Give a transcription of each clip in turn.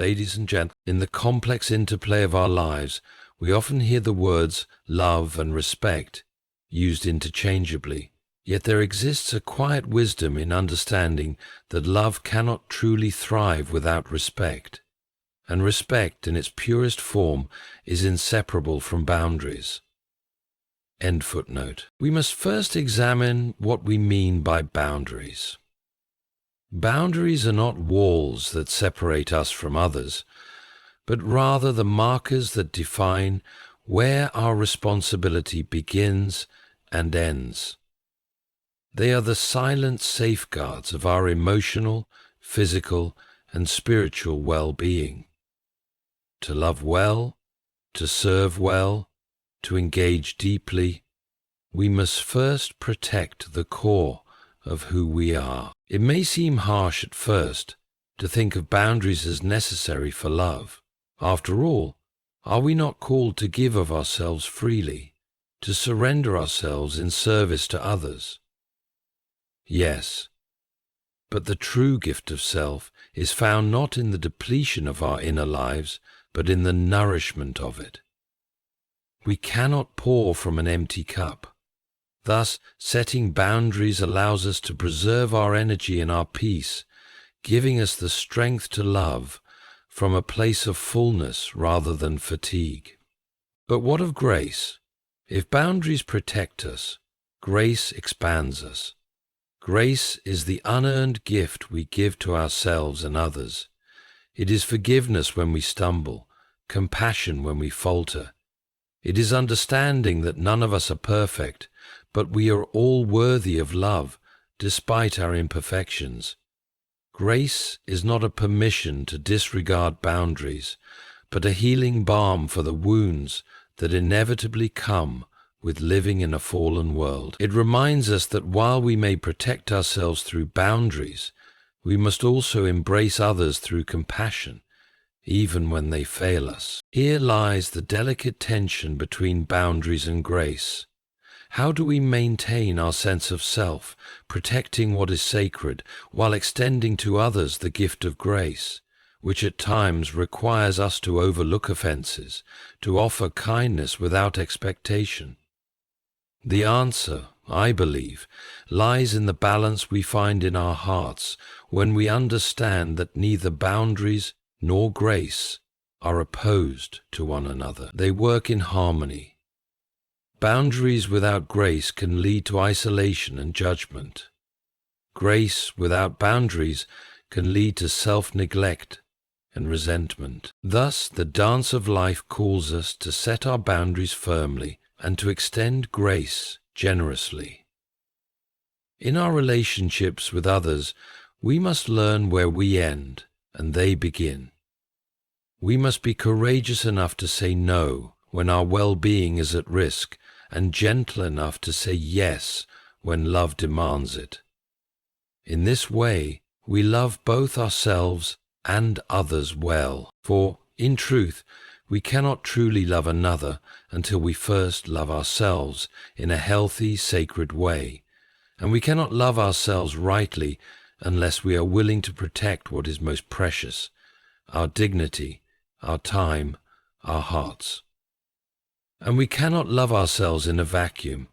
Ladies and gentlemen, in the complex interplay of our lives, we often hear the words love and respect used interchangeably. Yet there exists a quiet wisdom in understanding that love cannot truly thrive without respect, and respect in its purest form is inseparable from boundaries. End footnote. We must first examine what we mean by boundaries. Boundaries are not walls that separate us from others, but rather the markers that define where our responsibility begins and ends. They are the silent safeguards of our emotional, physical, and spiritual well-being. To love well, to serve well, to engage deeply, we must first protect the core of who we are. It may seem harsh at first to think of boundaries as necessary for love. After all, are we not called to give of ourselves freely, to surrender ourselves in service to others? Yes, but the true gift of self is found not in the depletion of our inner lives, but in the nourishment of it. We cannot pour from an empty cup. Thus, setting boundaries allows us to preserve our energy and our peace, giving us the strength to love from a place of fullness rather than fatigue. But what of grace? If boundaries protect us, grace expands us. Grace is the unearned gift we give to ourselves and others. It is forgiveness when we stumble, compassion when we falter. It is understanding that none of us are perfect, but we are all worthy of love, despite our imperfections. Grace is not a permission to disregard boundaries, but a healing balm for the wounds that inevitably come with living in a fallen world. It reminds us that while we may protect ourselves through boundaries, we must also embrace others through compassion, even when they fail us. Here lies the delicate tension between boundaries and grace. How do we maintain our sense of self, protecting what is sacred, while extending to others the gift of grace, which at times requires us to overlook offenses, to offer kindness without expectation? The answer, I believe, lies in the balance we find in our hearts when we understand that neither boundaries nor grace are opposed to one another. They work in harmony. Boundaries without grace can lead to isolation and judgment. Grace without boundaries can lead to self-neglect and resentment. Thus, the dance of life calls us to set our boundaries firmly and to extend grace generously. In our relationships with others, we must learn where we end and they begin. We must be courageous enough to say no when our well-being is at risk, and gentle enough to say yes when love demands it. In this way, we love both ourselves and others well, for, in truth, we cannot truly love another until we first love ourselves in a healthy, sacred way, and we cannot love ourselves rightly unless we are willing to protect what is most precious, our dignity, our time, our hearts. And we cannot love ourselves in a vacuum.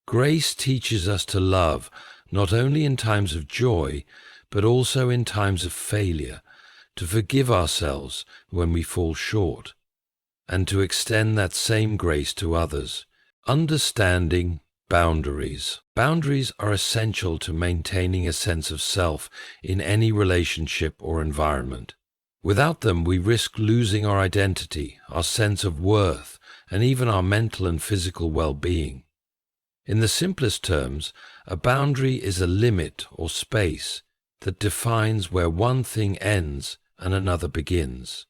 Grace teaches us to love not only in times of joy, but also in times of failure, to forgive ourselves when we fall short, and to extend that same grace to others. Understanding boundaries. Boundaries are essential to maintaining a sense of self in any relationship or environment. Without them, we risk losing our identity, our sense of worth, and even our mental and physical well-being. In the simplest terms, a boundary is a limit or space that defines where one thing ends and another begins.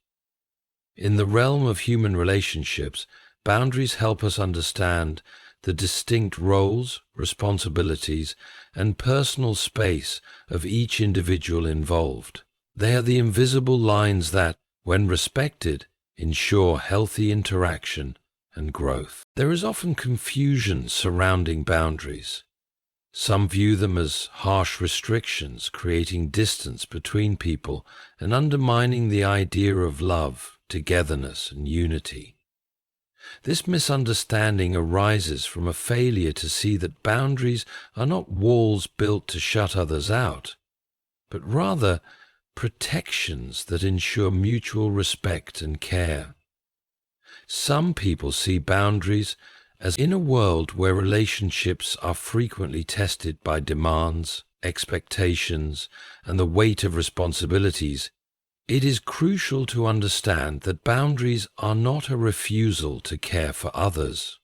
In the realm of human relationships, boundaries help us understand the distinct roles, responsibilities, and personal space of each individual involved. They are the invisible lines that, when respected, ensure healthy interaction and growth. There is often confusion surrounding boundaries. Some view them as harsh restrictions, creating distance between people and undermining the idea of love, togetherness, and unity. This misunderstanding arises from a failure to see that boundaries are not walls built to shut others out, but rather protections that ensure mutual respect and care. Some people see boundaries as in a world where relationships are frequently tested by demands, expectations, and the weight of responsibilities, it is crucial to understand that boundaries are not a refusal to care for others.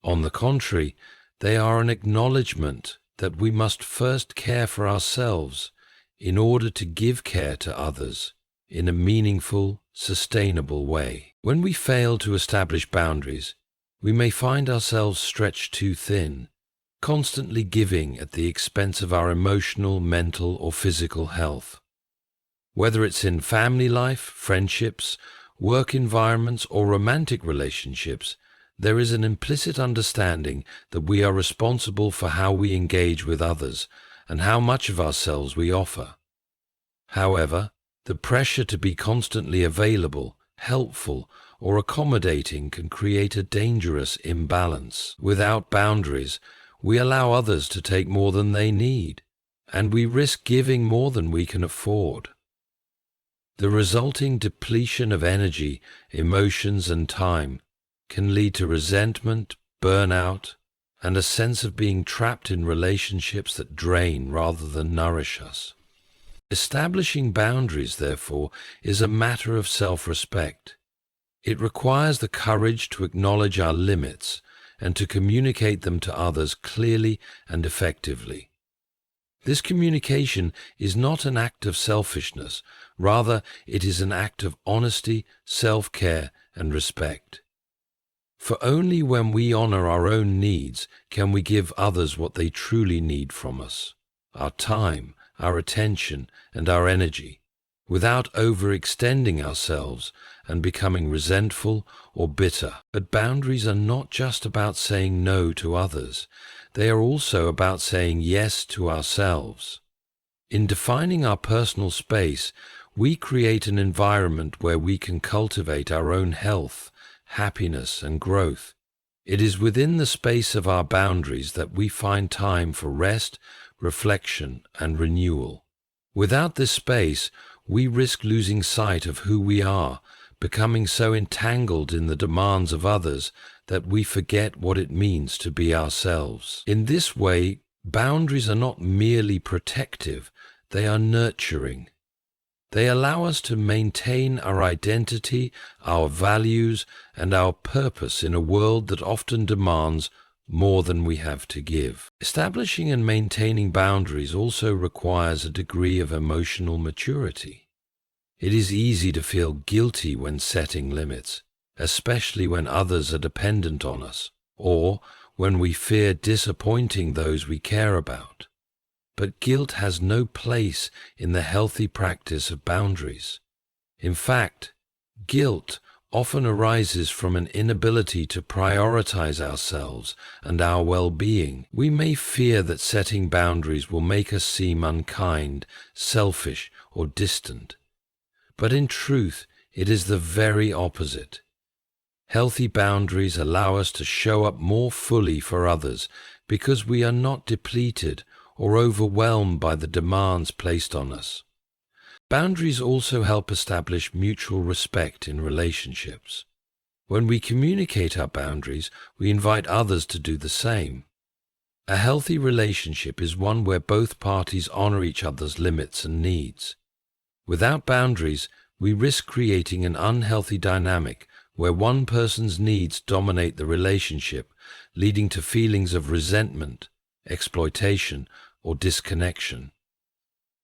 On the contrary, they are an acknowledgement that we must first care for ourselves in order to give care to others in a meaningful, sustainable way. When we fail to establish boundaries, we may find ourselves stretched too thin, constantly giving at the expense of our emotional, mental, or physical health. Whether it's in family life, friendships, work environments, or romantic relationships, there is an implicit understanding that we are responsible for how we engage with others and how much of ourselves we offer. However, the pressure to be constantly available, helpful, or accommodating can create a dangerous imbalance. Without boundaries, we allow others to take more than they need, and we risk giving more than we can afford. The resulting depletion of energy, emotions, and time can lead to resentment, burnout, and a sense of being trapped in relationships that drain rather than nourish us. Establishing boundaries, therefore, is a matter of self-respect. It requires the courage to acknowledge our limits and to communicate them to others clearly and effectively. This communication is not an act of selfishness, rather it is an act of honesty, self-care, and respect. For only when we honor our own needs can we give others what they truly need from us, our time, our attention, and our energy, without overextending ourselves and becoming resentful or bitter. But boundaries are not just about saying no to others. They are also about saying yes to ourselves. In defining our personal space, we create an environment where we can cultivate our own health, happiness, and growth. It is within the space of our boundaries that we find time for rest, reflection, and renewal. Without this space, we risk losing sight of who we are, becoming so entangled in the demands of others that we forget what it means to be ourselves. In this way, boundaries are not merely protective, they are nurturing. They allow us to maintain our identity, our values, and our purpose in a world that often demands more than we have to give. Establishing and maintaining boundaries also requires a degree of emotional maturity. It is easy to feel guilty when setting limits, especially when others are dependent on us, or when we fear disappointing those we care about. But guilt has no place in the healthy practice of boundaries. In fact, guilt often arises from an inability to prioritize ourselves and our well-being. We may fear that setting boundaries will make us seem unkind, selfish, or distant. But in truth, it is the very opposite. Healthy boundaries allow us to show up more fully for others because we are not depleted or overwhelmed by the demands placed on us. Boundaries also help establish mutual respect in relationships. When we communicate our boundaries, we invite others to do the same. A healthy relationship is one where both parties honor each other's limits and needs. Without boundaries, we risk creating an unhealthy dynamic where one person's needs dominate the relationship, leading to feelings of resentment, exploitation, or disconnection.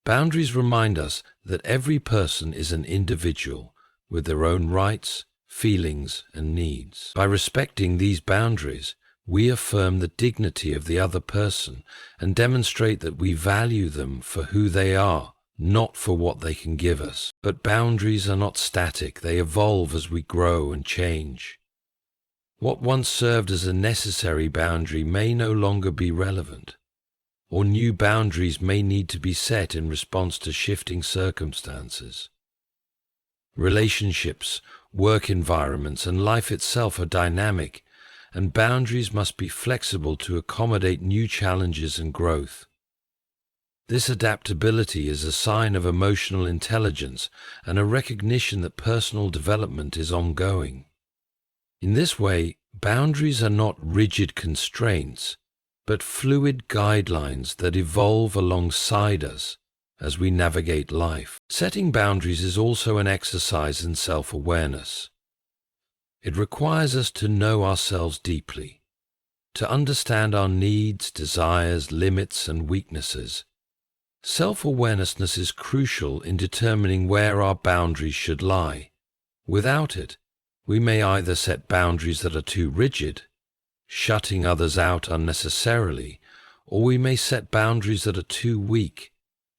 Boundaries remind us that every person is an individual with their own rights, feelings, and needs. By respecting these boundaries, we affirm the dignity of the other person and demonstrate that we value them for who they are, not for what they can give us. But boundaries are not static, they evolve as we grow and change. What once served as a necessary boundary may no longer be relevant. or new boundaries may need to be set in response to shifting circumstances. Relationships, work environments, and life itself are dynamic, and boundaries must be flexible to accommodate new challenges and growth. This adaptability is a sign of emotional intelligence and a recognition that personal development is ongoing. In this way, boundaries are not rigid constraints, but fluid guidelines that evolve alongside us as we navigate life. Setting boundaries is also an exercise in self-awareness. It requires us to know ourselves deeply, to understand our needs, desires, limits, and weaknesses. Self-awareness is crucial in determining where our boundaries should lie. Without it, we may either set boundaries that are too rigid, shutting others out unnecessarily, or we may set boundaries that are too weak,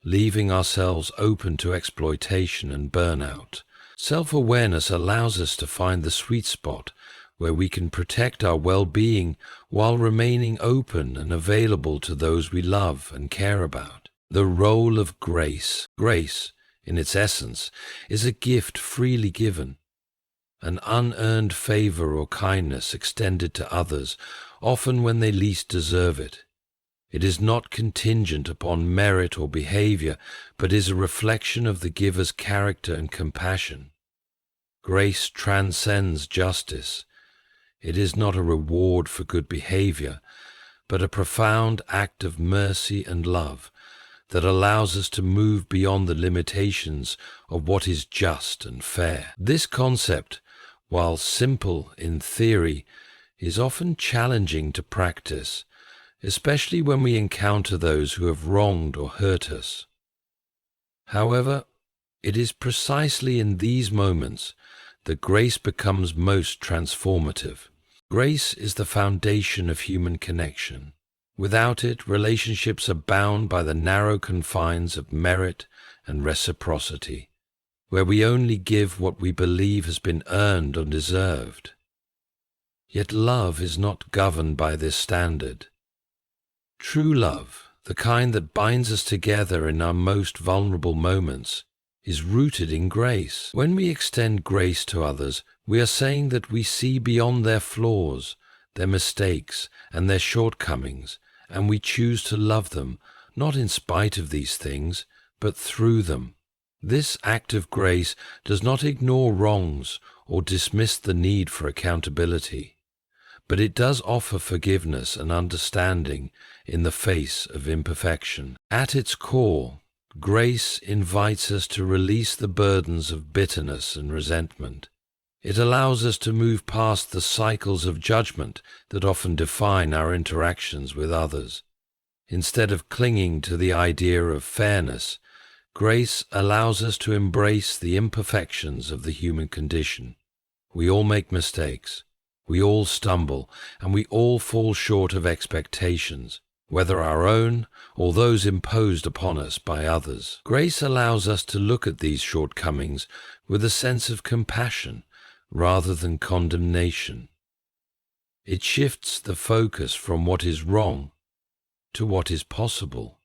leaving ourselves open to exploitation and burnout. Self-awareness allows us to find the sweet spot where we can protect our well-being while remaining open and available to those we love and care about. The role of grace. Grace, in its essence, is a gift freely given, an unearned favor or kindness extended to others, often when they least deserve it. It is not contingent upon merit or behavior, but is a reflection of the giver's character and compassion. Grace transcends justice. It is not a reward for good behavior, but a profound act of mercy and love that allows us to move beyond the limitations of what is just and fair. This concept, while simple in theory, is often challenging to practice, especially when we encounter those who have wronged or hurt us. However, it is precisely in these moments that grace becomes most transformative. Grace is the foundation of human connection. Without it, relationships are bound by the narrow confines of merit and reciprocity, where we only give what we believe has been earned or deserved. Yet love is not governed by this standard. True love, the kind that binds us together in our most vulnerable moments, is rooted in grace. When we extend grace to others, we are saying that we see beyond their flaws, their mistakes, and their shortcomings, and we choose to love them, not in spite of these things, but through them. This act of grace does not ignore wrongs or dismiss the need for accountability, but it does offer forgiveness and understanding in the face of imperfection. At its core, grace invites us to release the burdens of bitterness and resentment. It allows us to move past the cycles of judgment that often define our interactions with others. Instead of clinging to the idea of fairness, grace allows us to embrace the imperfections of the human condition. We all make mistakes. We all stumble, and we all fall short of expectations, whether our own or those imposed upon us by others. Grace allows us to look at these shortcomings with a sense of compassion rather than condemnation. It shifts the focus from what is wrong to what is possible.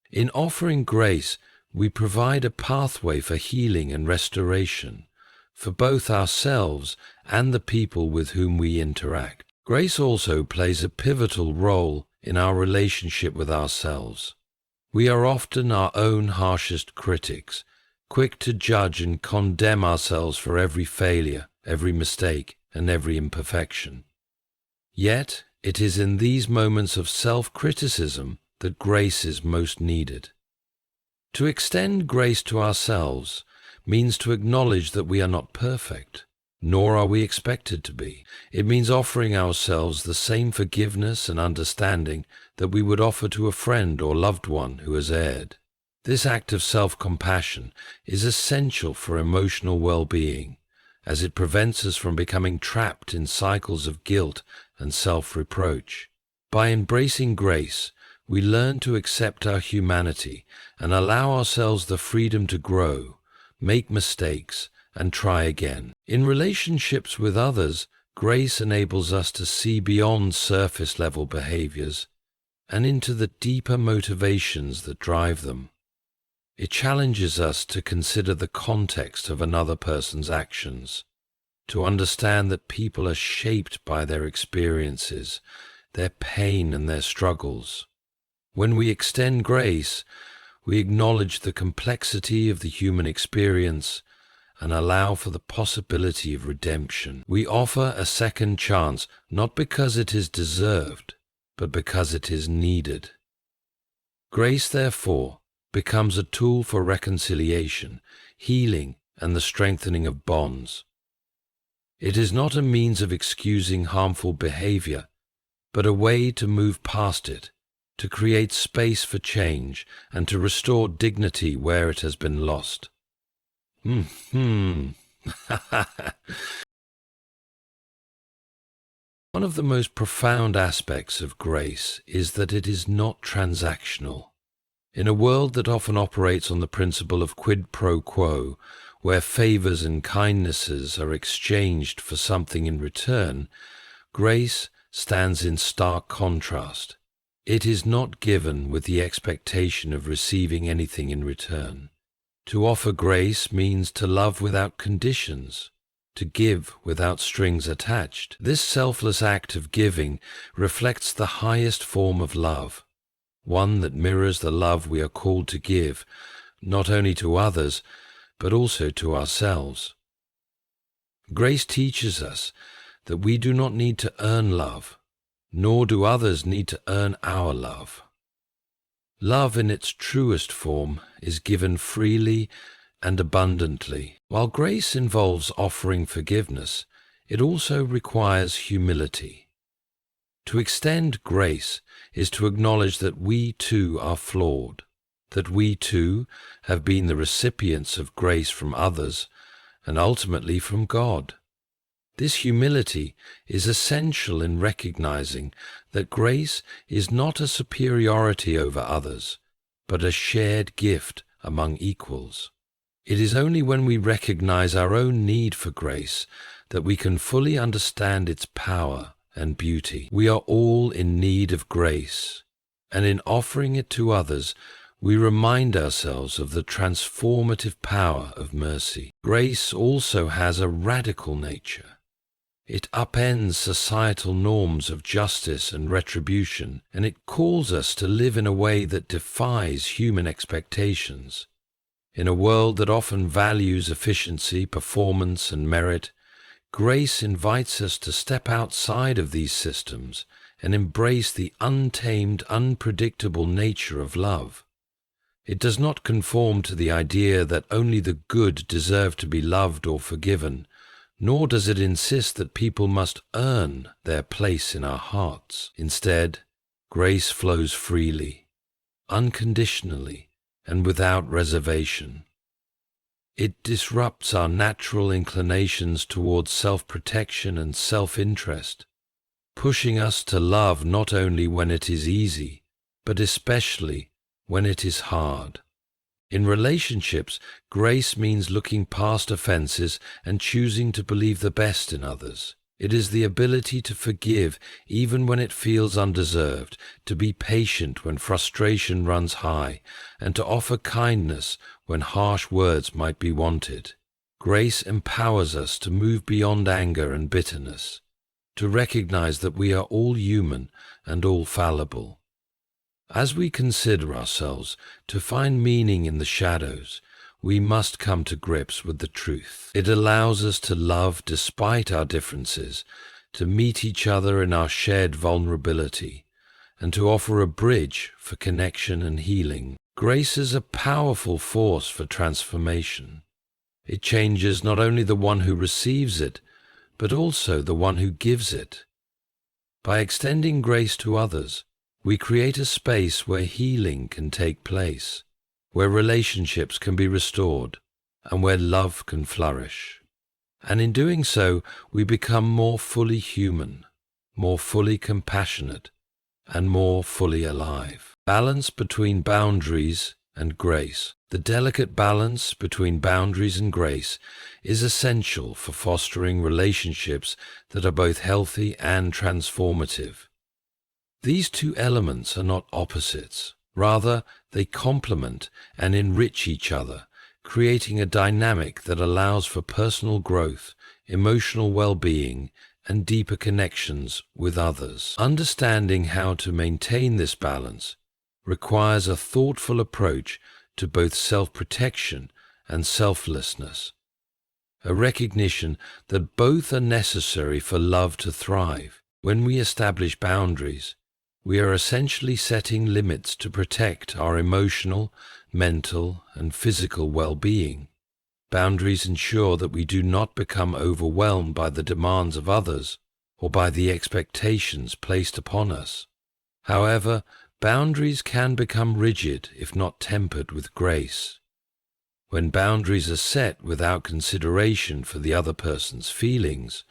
In offering grace, we provide a pathway for healing and restoration, for both ourselves and the people with whom we interact. Grace also plays a pivotal role in our relationship with ourselves. We are often our own harshest critics, quick to judge and condemn ourselves for every failure, every mistake, and every imperfection. Yet, it is in these moments of self-criticism that grace is most needed. To extend grace to ourselves means to acknowledge that we are not perfect, nor are we expected to be. It means offering ourselves the same forgiveness and understanding that we would offer to a friend or loved one who has erred. This act of self-compassion is essential for emotional well-being, as it prevents us from becoming trapped in cycles of guilt and self-reproach. By embracing grace, we learn to accept our humanity and allow ourselves the freedom to grow, make mistakes, and try again. In relationships with others, grace enables us to see beyond surface-level behaviors, and into the deeper motivations that drive them. It challenges us to consider the context of another person's actions, to understand that people are shaped by their experiences, their pain and their struggles. When we extend grace, we acknowledge the complexity of the human experience and allow for the possibility of redemption. We offer a second chance, not because it is deserved, but because it is needed. Grace, therefore, becomes a tool for reconciliation, healing, and the strengthening of bonds. It is not a means of excusing harmful behavior, but a way to move past it, to create space for change, and to restore dignity where it has been lost. One of the most profound aspects of grace is that it is not transactional. In a world that often operates on the principle of quid pro quo, where favors and kindnesses are exchanged for something in return, grace stands in stark contrast. It is not given with the expectation of receiving anything in return. To offer grace means to love without conditions, to give without strings attached. This selfless act of giving reflects the highest form of love, one that mirrors the love we are called to give, not only to others, but also to ourselves. Grace teaches us that we do not need to earn love, nor do others need to earn our love. Love in its truest form is given freely and abundantly. While grace involves offering forgiveness, it also requires humility. To extend grace is to acknowledge that we too are flawed, that we too have been the recipients of grace from others and ultimately from God. This humility is essential in recognizing that grace is not a superiority over others, but a shared gift among equals. It is only when we recognize our own need for grace that we can fully understand its power and beauty. We are all in need of grace, and in offering it to others, we remind ourselves of the transformative power of mercy. Grace also has a radical nature. It upends societal norms of justice and retribution, and it calls us to live in a way that defies human expectations. In a world that often values efficiency, performance, and merit, grace invites us to step outside of these systems and embrace the untamed, unpredictable nature of love. It does not conform to the idea that only the good deserve to be loved or forgiven, nor does it insist that people must earn their place in our hearts. Instead, grace flows freely, unconditionally, and without reservation. It disrupts our natural inclinations towards self-protection and self-interest, pushing us to love not only when it is easy, but especially when it is hard. In relationships, grace means looking past offenses and choosing to believe the best in others. It is the ability to forgive even when it feels undeserved, to be patient when frustration runs high, and to offer kindness when harsh words might be wanted. Grace empowers us to move beyond anger and bitterness, to recognize that we are all human and all fallible. As we consider ourselves to find meaning in the shadows, we must come to grips with the truth. It allows us to love despite our differences, to meet each other in our shared vulnerability, and to offer a bridge for connection and healing. Grace is a powerful force for transformation. It changes not only the one who receives it, but also the one who gives it. By extending grace to others, we create a space where healing can take place, where relationships can be restored, and where love can flourish. And in doing so, we become more fully human, more fully compassionate, and more fully alive. Balance between boundaries and grace. The delicate balance between boundaries and grace is essential for fostering relationships that are both healthy and transformative. These two elements are not opposites. Rather, they complement and enrich each other, creating a dynamic that allows for personal growth, emotional well-being, and deeper connections with others. Understanding how to maintain this balance requires a thoughtful approach to both self-protection and selflessness, a recognition that both are necessary for love to thrive. When we establish boundaries, we are essentially setting limits to protect our emotional, mental, and physical well-being. Boundaries ensure that we do not become overwhelmed by the demands of others or by the expectations placed upon us. However, boundaries can become rigid if not tempered with grace. When boundaries are set without consideration for the other person's feelings,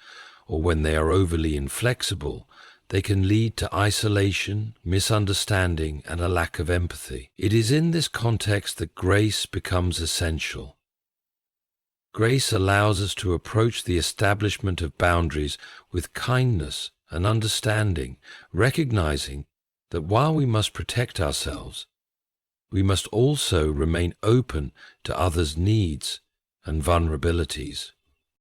or when they are overly inflexible, they can lead to isolation, misunderstanding, and a lack of empathy. It is in this context that grace becomes essential. Grace allows us to approach the establishment of boundaries with kindness and understanding, recognizing that while we must protect ourselves, we must also remain open to others' needs and vulnerabilities.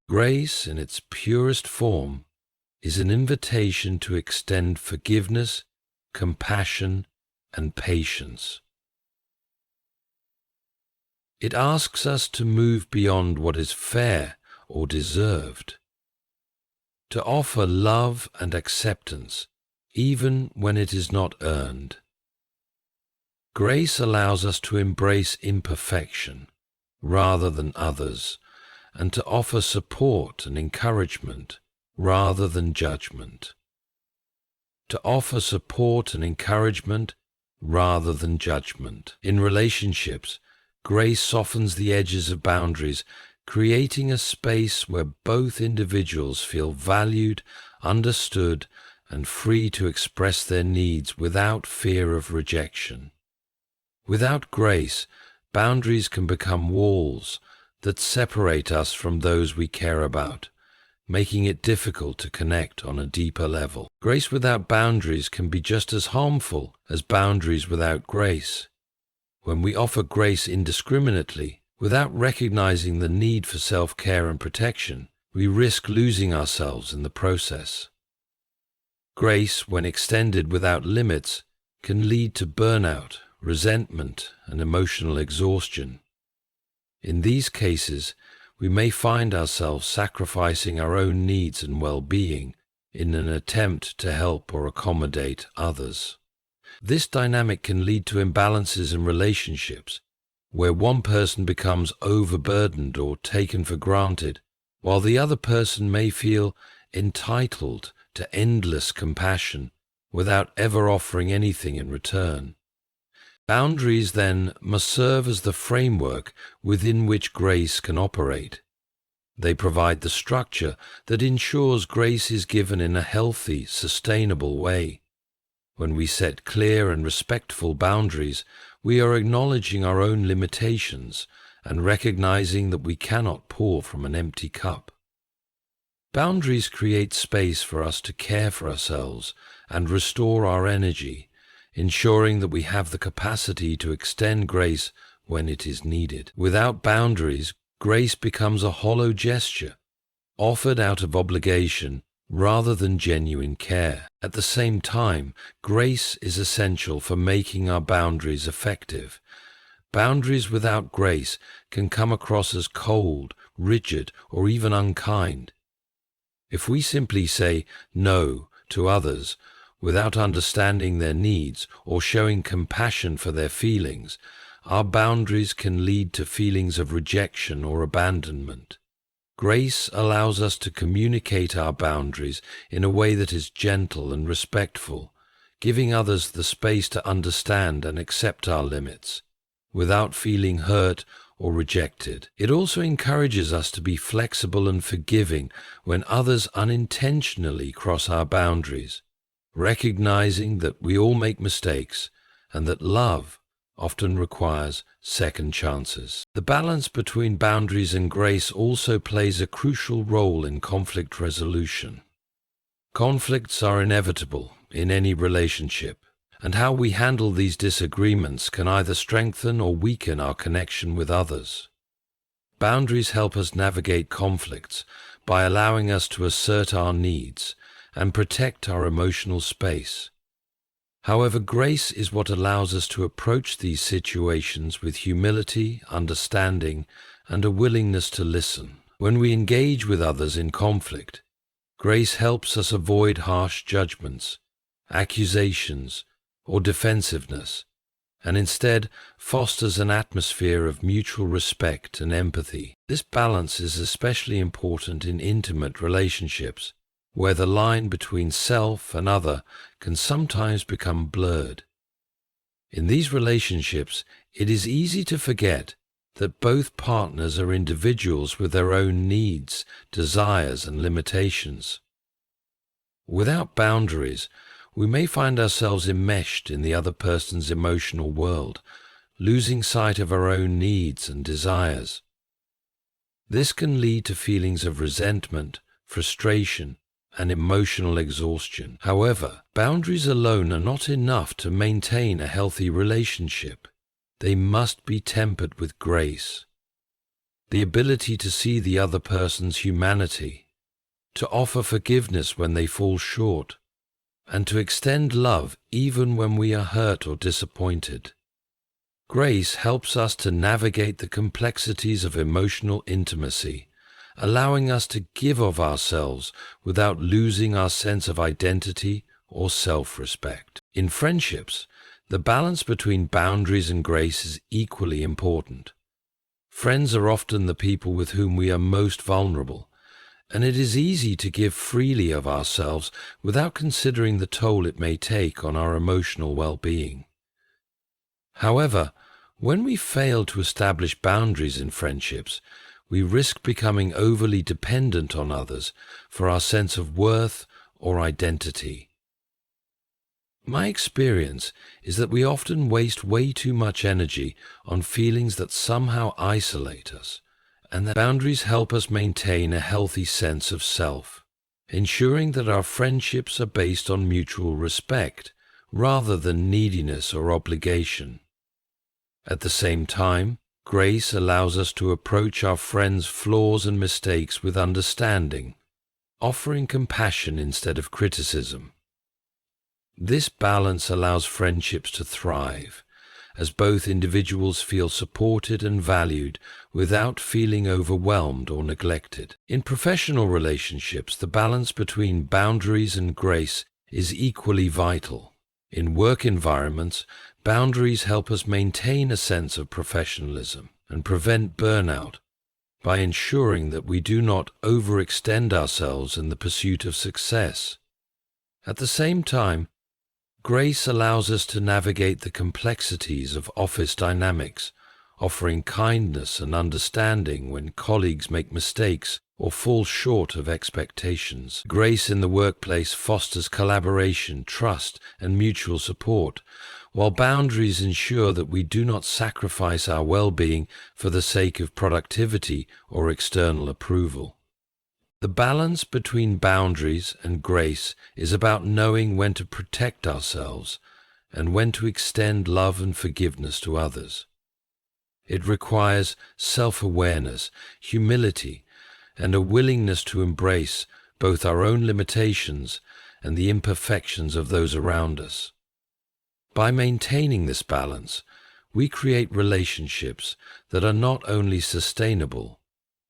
Grace, in its purest form, is an invitation to extend forgiveness, compassion, and patience. It asks us to move beyond what is fair or deserved, to offer love and acceptance even when it is not earned. Grace allows us to embrace imperfection rather than others, and to offer support and encouragement rather than judgment. To offer support and encouragement rather than judgment. In relationships, grace softens the edges of boundaries, creating a space where both individuals feel valued, understood, and free to express their needs without fear of rejection. Without grace, boundaries can become walls that separate us from those we care about, making it difficult to connect on a deeper level. Grace without boundaries can be just as harmful as boundaries without grace. When we offer grace indiscriminately, without recognizing the need for self-care and protection, we risk losing ourselves in the process. Grace, when extended without limits, can lead to burnout, resentment, and emotional exhaustion. In these cases, we may find ourselves sacrificing our own needs and well-being in an attempt to help or accommodate others. This dynamic can lead to imbalances in relationships, where one person becomes overburdened or taken for granted, while the other person may feel entitled to endless compassion without ever offering anything in return. Boundaries, then, must serve as the framework within which grace can operate. They provide the structure that ensures grace is given in a healthy, sustainable way. When we set clear and respectful boundaries, we are acknowledging our own limitations and recognizing that we cannot pour from an empty cup. Boundaries create space for us to care for ourselves and restore our energy, ensuring that we have the capacity to extend grace when it is needed. Without boundaries, grace becomes a hollow gesture, offered out of obligation rather than genuine care. At the same time, grace is essential for making our boundaries effective. Boundaries without grace can come across as cold, rigid, or even unkind. If we simply say no to others without understanding their needs or showing compassion for their feelings, our boundaries can lead to feelings of rejection or abandonment. Grace allows us to communicate our boundaries in a way that is gentle and respectful, giving others the space to understand and accept our limits, without feeling hurt or rejected. It also encourages us to be flexible and forgiving when others unintentionally cross our boundaries, recognizing that we all make mistakes and that love often requires second chances. The balance between boundaries and grace also plays a crucial role in conflict resolution. Conflicts are inevitable in any relationship, and how we handle these disagreements can either strengthen or weaken our connection with others. Boundaries help us navigate conflicts by allowing us to assert our needs and protect our emotional space. However, grace is what allows us to approach these situations with humility, understanding, and a willingness to listen. When we engage with others in conflict, grace helps us avoid harsh judgments, accusations, or defensiveness, and instead fosters an atmosphere of mutual respect and empathy. This balance is especially important in intimate relationships, where the line between self and other can sometimes become blurred. In these relationships, it is easy to forget that both partners are individuals with their own needs, desires, and limitations. Without boundaries, we may find ourselves enmeshed in the other person's emotional world, losing sight of our own needs and desires. This can lead to feelings of resentment, frustration, and emotional exhaustion. However, boundaries alone are not enough to maintain a healthy relationship. They must be tempered with grace. The ability to see the other person's humanity, to offer forgiveness when they fall short, and to extend love even when we are hurt or disappointed. Grace helps us to navigate the complexities of emotional intimacy, allowing us to give of ourselves without losing our sense of identity or self-respect. In friendships, the balance between boundaries and grace is equally important. Friends are often the people with whom we are most vulnerable, and it is easy to give freely of ourselves without considering the toll it may take on our emotional well-being. However, when we fail to establish boundaries in friendships, we risk becoming overly dependent on others for our sense of worth or identity. My experience is that we often waste way too much energy on feelings that somehow isolate us, and that boundaries help us maintain a healthy sense of self, ensuring that our friendships are based on mutual respect rather than neediness or obligation. At the same time, grace allows us to approach our friends' flaws and mistakes with understanding, offering compassion instead of criticism. This balance allows friendships to thrive, as both individuals feel supported and valued without feeling overwhelmed or neglected. In professional relationships, the balance between boundaries and grace is equally vital. In work environments, boundaries help us maintain a sense of professionalism and prevent burnout by ensuring that we do not overextend ourselves in the pursuit of success. At the same time, grace allows us to navigate the complexities of office dynamics, offering kindness and understanding when colleagues make mistakes or fall short of expectations. Grace in the workplace fosters collaboration, trust, and mutual support, while boundaries ensure that we do not sacrifice our well-being for the sake of productivity or external approval. The balance between boundaries and grace is about knowing when to protect ourselves and when to extend love and forgiveness to others. It requires self-awareness, humility, and a willingness to embrace both our own limitations and the imperfections of those around us. By maintaining this balance, we create relationships that are not only sustainable,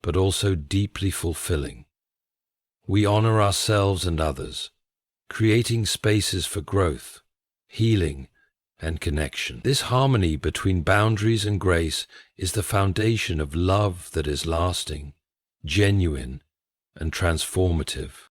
but also deeply fulfilling. We honor ourselves and others, creating spaces for growth, healing, and connection. This harmony between boundaries and grace is the foundation of love that is lasting, genuine, and transformative.